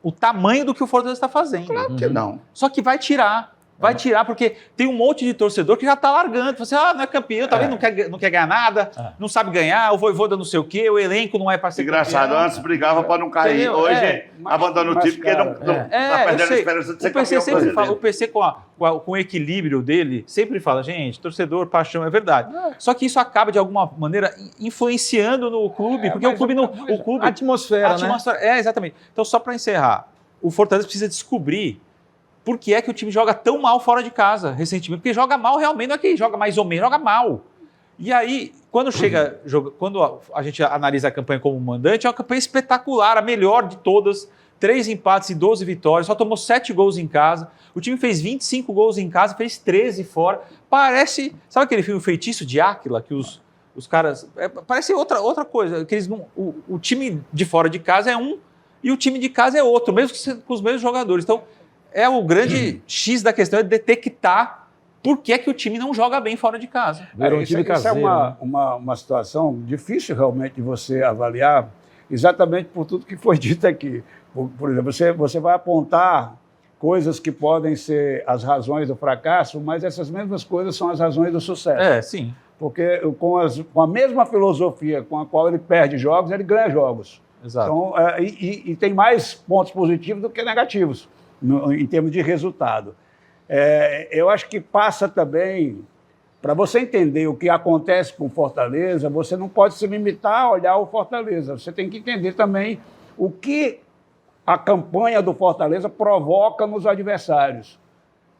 o tamanho do que o Fortaleza está fazendo. Claro que não. Só que vai tirar. Vai tirar, porque tem um monte de torcedor que já está largando. Você, não é campeão, tá vendo? Não quer ganhar nada, não sabe ganhar, o Vojvoda não sei o quê, o elenco não é para ser engraçado, campeão. antes brigava para não cair. Entendeu? Hoje abandona o time porque não está perdendo a esperança de ser o PC campeão sempre brasileiro. fala, o PC com o equilíbrio dele sempre fala, gente, torcedor, paixão, é verdade. Só que isso acaba de alguma maneira influenciando no clube, porque o clube não, o clube, A atmosfera, né? exatamente. Então só para encerrar, o Fortaleza precisa descobrir por que é que o time joga tão mal fora de casa recentemente, porque joga mal realmente, não é que joga mais ou menos, joga mal. E aí, quando a gente analisa a campanha como mandante, é uma campanha espetacular, a melhor de todas, 3 empates e 12 vitórias, só tomou 7 gols em casa, o time fez 25 gols em casa, fez 13 fora, parece, sabe aquele filme Feitiço de Áquila, que os caras, parece outra coisa, que eles não, o time de fora de casa é um, e o time de casa é outro, mesmo com os mesmos jogadores. Então, o grande X da questão é detectar por que é que o time não joga bem fora de casa. Isso é uma situação difícil realmente de você avaliar, exatamente por tudo que foi dito aqui. Por exemplo, você vai apontar coisas que podem ser as razões do fracasso, mas essas mesmas coisas são as razões do sucesso. Sim. Porque com a mesma filosofia com a qual ele perde jogos, ele ganha jogos. Exato. Então, e tem mais pontos positivos do que negativos, em termos de resultado. Eu acho que passa também, para você entender o que acontece com o Fortaleza, você não pode se limitar a olhar o Fortaleza, você tem que entender também o que a campanha do Fortaleza provoca nos adversários.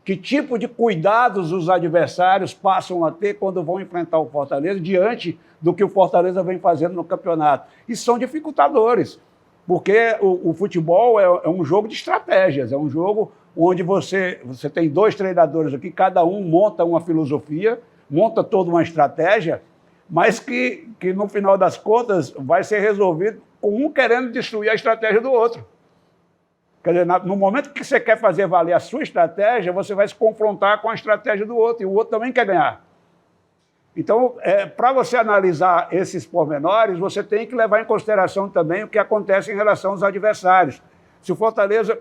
Que tipo de cuidados os adversários passam a ter quando vão enfrentar o Fortaleza diante do que o Fortaleza vem fazendo no campeonato. E são dificultadores, porque o futebol é um jogo de estratégias, é um jogo onde você tem 2 treinadores aqui, cada um monta uma filosofia, monta toda uma estratégia, mas que no final das contas vai ser resolvido com um querendo destruir a estratégia do outro. Quer dizer, no momento que você quer fazer valer a sua estratégia, você vai se confrontar com a estratégia do outro, e o outro também quer ganhar. Então, para você analisar esses pormenores, você tem que levar em consideração também o que acontece em relação aos adversários. Se o Fortaleza,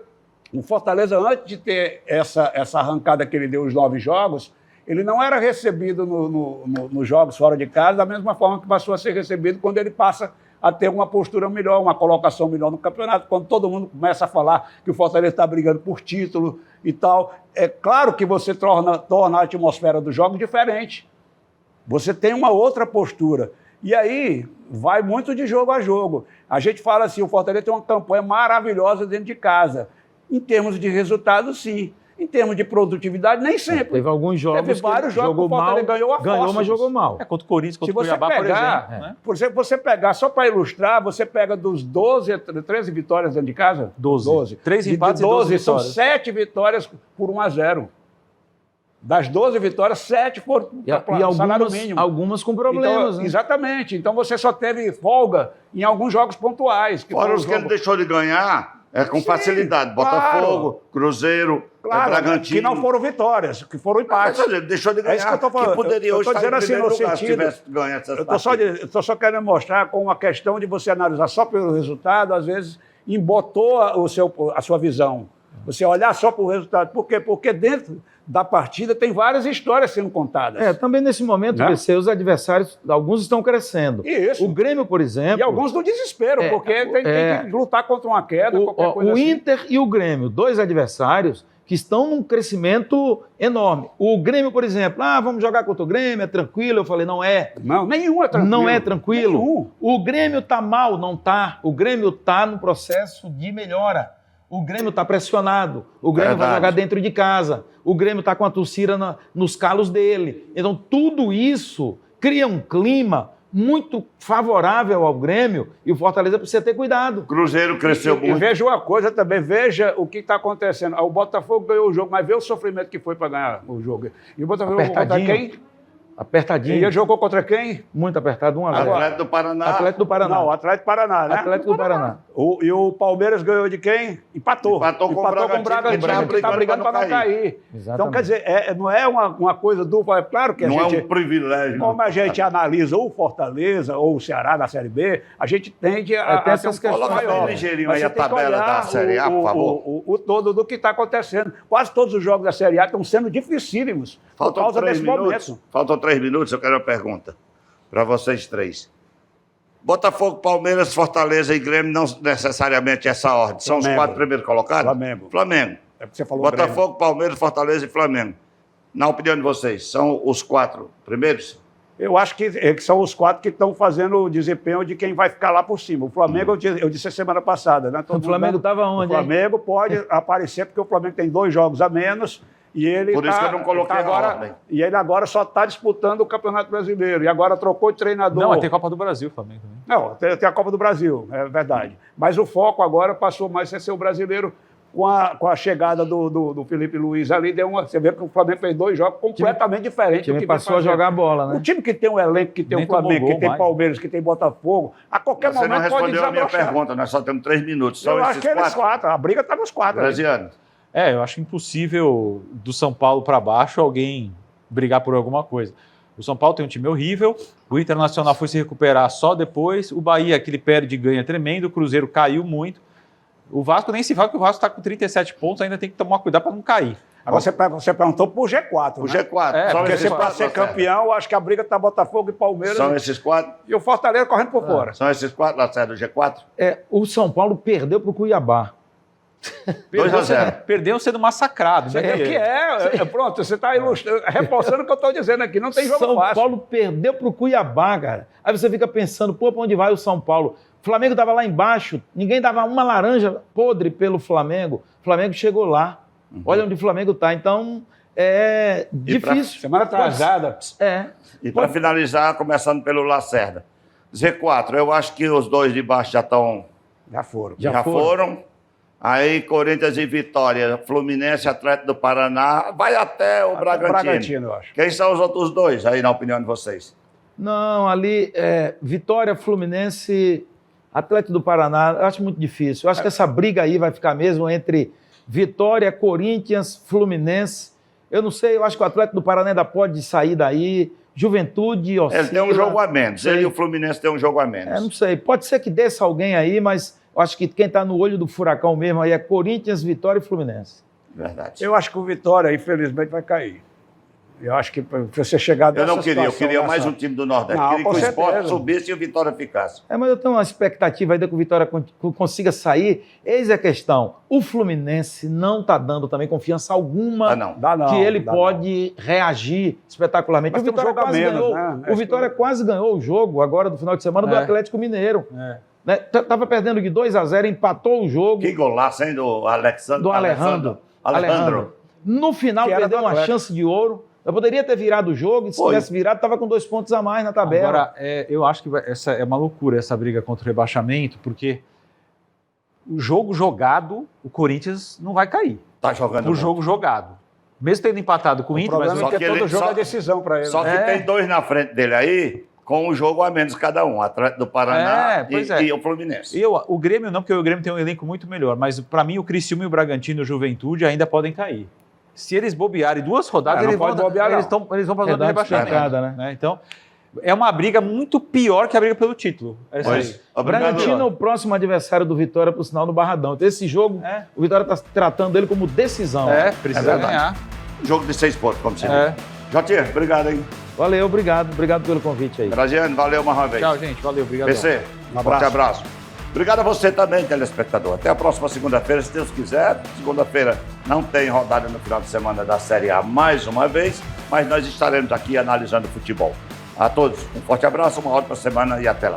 antes de ter essa arrancada que ele deu, os 9 jogos, ele não era recebido nos jogos fora de casa da mesma forma que passou a ser recebido quando ele passa a ter uma postura melhor, uma colocação melhor no campeonato, quando todo mundo começa a falar que o Fortaleza está brigando por título e tal. É claro que você torna a atmosfera do jogo diferente. Você tem uma outra postura. E aí, vai muito de jogo a jogo. A gente fala assim, o Fortaleza tem uma campanha maravilhosa dentro de casa. Em termos de resultado, sim. Em termos de produtividade, nem sempre. Teve alguns jogos Teve vários jogos que o Fortaleza ganhou, mas jogou mal. Contra o Corinthians, contra o Cuiabá, por exemplo. Você pegar, só para ilustrar, você pega dos 13 vitórias dentro de casa? 12. 3 empates e 12 são vitórias. 7 vitórias por 1-0. Das 12 vitórias, 7 foram para salário mínimo. Algumas com problemas. Então, exatamente. Então você só teve folga em alguns jogos pontuais. Fora os que ele deixou de ganhar, com facilidade. Botafogo, Cruzeiro, Bragantino. Que não foram vitórias, que foram empates. Ele deixou de ganhar. É isso que eu estou falando. Que poderia hoje estar em primeiro lugar se tivesse ganho essas partidas. Eu estou só querendo mostrar com uma questão de você analisar só pelo resultado, às vezes embotou a sua visão. Você olhar só para o resultado. Por quê? Porque dentro da partida tem várias histórias sendo contadas. Também nesse momento, PC, os adversários, alguns estão crescendo. Isso. O Grêmio, por exemplo... E alguns no desespero, porque tem que lutar contra uma queda, qualquer coisa assim. O Inter e o Grêmio, 2 adversários que estão num crescimento enorme. O Grêmio, por exemplo, vamos jogar contra o Grêmio, é tranquilo. Eu falei, não é. Não, nenhum é tranquilo. Não é tranquilo. Nenhum. O Grêmio está mal, não está. O Grêmio está no processo de melhora. O Grêmio está pressionado, o Grêmio vai jogar dentro de casa, o Grêmio está com a torcida nos calos dele. Então, tudo isso cria um clima muito favorável ao Grêmio e o Fortaleza precisa ter cuidado. O Cruzeiro cresceu muito. E veja uma coisa também, veja o que está acontecendo. O Botafogo ganhou o jogo, mas vê o sofrimento que foi para ganhar o jogo. E o Botafogo contra quem? Apertadinho. E ele jogou contra quem? Muito apertado, 1-0. Atlético do Paraná. Atlético do Paraná. Não, o Atlético Paraná, né? Atlético do Paraná. E o Palmeiras ganhou de quem? Empatou. Empatou com o Bragantino, que está brigando para não cair. Exatamente. Então, quer dizer, não é uma coisa dupla. É claro que a Não gente... é um privilégio. Como a gente analisa ou o Fortaleza ou o Ceará na Série B, a gente tende a tem essas ter um foco questões. maior. Coloca bem ligeirinho Mas aí você a tem que tabela olhar da Série A, por favor. o todo do que está acontecendo. Quase todos os jogos da Série A estão sendo dificílimos por Faltam causa 3 desse minutos. momento. Faltam 3 minutos, eu quero uma pergunta para vocês três. Botafogo, Palmeiras, Fortaleza e Grêmio não necessariamente essa ordem. São os Flamengo. 4 primeiros colocados? Flamengo. É porque você falou Botafogo, Grêmio. Palmeiras, Fortaleza e Flamengo. Na opinião de vocês, são os 4 primeiros? Eu acho que são os 4 que estão fazendo o desempenho de quem vai ficar lá por cima. O Flamengo, eu disse a semana passada, né? O Flamengo estava onde? O Flamengo pode aparecer porque o Flamengo tem 2 jogos a menos e ele Por isso que eu não coloquei na ordem. agora. E ele agora só está disputando o Campeonato Brasileiro. E agora trocou de treinador. Não, tem Copa do Brasil, Flamengo também. Não, tem a Copa do Brasil, é verdade. Mas o foco agora passou mais a ser o brasileiro. Com a chegada do Felipe Luiz ali, você vê que o Flamengo fez 2 jogos completamente diferentes. O time do que passou a jogar a bola, né? Um time que tem um elenco, que tem Nem o Flamengo, tomou que tem gol Palmeiras, que tem Botafogo, a qualquer Você não momento pode respondeu a minha desabrochar. pergunta, nós só temos 3 minutos. São Eu acho esses que eles 4? 4, a briga está nos 4. ali. Graziano. Eu acho impossível do São Paulo para baixo alguém brigar por alguma coisa. O São Paulo tem um time horrível, o Internacional foi se recuperar só depois, o Bahia, que ele perde, ganha tremendo, o Cruzeiro caiu muito. O Vasco nem se fala que o Vasco está com 37 pontos, ainda tem que tomar cuidado para não cair. Agora você perguntou por G4. O né? G4. São Porque esses para ser campeão, eu acho que a briga está Botafogo e Palmeiras. São esses 4? E o Fortaleza correndo por fora. São esses 4, Lacerda, do G4? O São Paulo perdeu para o Cuiabá. 2-0. Perdeu sendo massacrado. Você tem que pronto, você está reforçando o que eu estou dizendo aqui. Não tem jogo São fácil. Paulo perdeu para o Cuiabá, cara. Aí você fica pensando, para onde vai o São Paulo? O Flamengo estava lá embaixo, ninguém dava uma laranja podre pelo Flamengo. O Flamengo chegou lá. Olha onde o Flamengo está. Então, é difícil. Semana atrasada. E para finalizar, começando pelo Lacerda. Z4, eu acho que os 2 de baixo já estão. Já foram. Já foram. Aí, Corinthians e Vitória, Fluminense, Atlético do Paraná, vai até o Bragantino. Eu acho. Quem são os outros 2 aí, na opinião de vocês? Não, ali, Vitória, Fluminense, Atlético do Paraná, eu acho muito difícil. Eu acho que essa briga aí vai ficar mesmo entre Vitória, Corinthians, Fluminense. Eu não sei, eu acho que o Atlético do Paraná ainda pode sair daí. Juventude, oscila. Ele tem um jogo a menos. Sei. Ele e o Fluminense tem um jogo a menos. Não sei, pode ser que desça alguém aí, mas eu acho que quem está no olho do furacão mesmo aí é Corinthians, Vitória e Fluminense. Verdade. Eu acho que o Vitória, infelizmente, vai cair. Eu acho que para você chegar Eu nessa não queria, eu situação, queria mais nessa- um time do Nordeste. Não, Queria que com o Sport certeza. subisse e o Vitória ficasse. Mas eu tenho uma expectativa ainda que o Vitória consiga sair. Eis a questão. O Fluminense não está dando também confiança alguma Ah, não. Dá não, que ele dá pode reagir espetacularmente. Mas O tem um Vitória, jogo a quase, menos, ganhou, né? o Vitória quase ganhou o jogo agora do final de semana do É. Atlético Mineiro. Né? Tava perdendo de 2-0, empatou o jogo Que golaço, hein, do Alexandre? do Alejandro. No final Que era perdeu do uma Atlético. chance de ouro. Eu poderia ter virado o jogo, e se Foi. tivesse virado, estava com 2 pontos a mais na tabela. Agora, eu acho que essa é uma loucura, essa briga contra o rebaixamento, porque o jogo jogado, o Corinthians não vai cair. Tá jogando O muito. jogo jogado. Mesmo tendo empatado com o O Inter, problema mas só é que que todo ele- jogo só- é decisão para ele. Só que tem 2 na frente dele aí, com um jogo a menos cada um. Atlético do Paraná Pois é. e o Fluminense. o Grêmio não, porque o Grêmio tem um elenco muito melhor, mas para mim o Criciúma e o Bragantino e o Juventude ainda podem cair. Se eles bobearem 2 rodadas, não eles vão pode bobear, não. eles para a zona do dá uma rebaixamento. despecada, né? Então, é uma briga muito pior que a briga pelo título. Essa aí. Pois. Obrigado. Bragantino é o próximo adversário do Vitória, por sinal, no Barradão. Então, esse jogo, o Vitória está tratando ele como decisão. Precisa É verdade. ganhar. Jogo de 6 pontos, como você É. disse. Jotinha, obrigado, hein? Valeu, obrigado. Obrigado pelo convite aí. Graziano, valeu mais uma vez. Tchau, gente. Valeu. Obrigado. PC, um forte abraço. Obrigado a você também, telespectador. Até a próxima segunda-feira, se Deus quiser. Segunda-feira não tem rodada no final de semana da Série A mais uma vez, mas nós estaremos aqui analisando futebol. A todos, um forte abraço, uma ótima semana e até lá.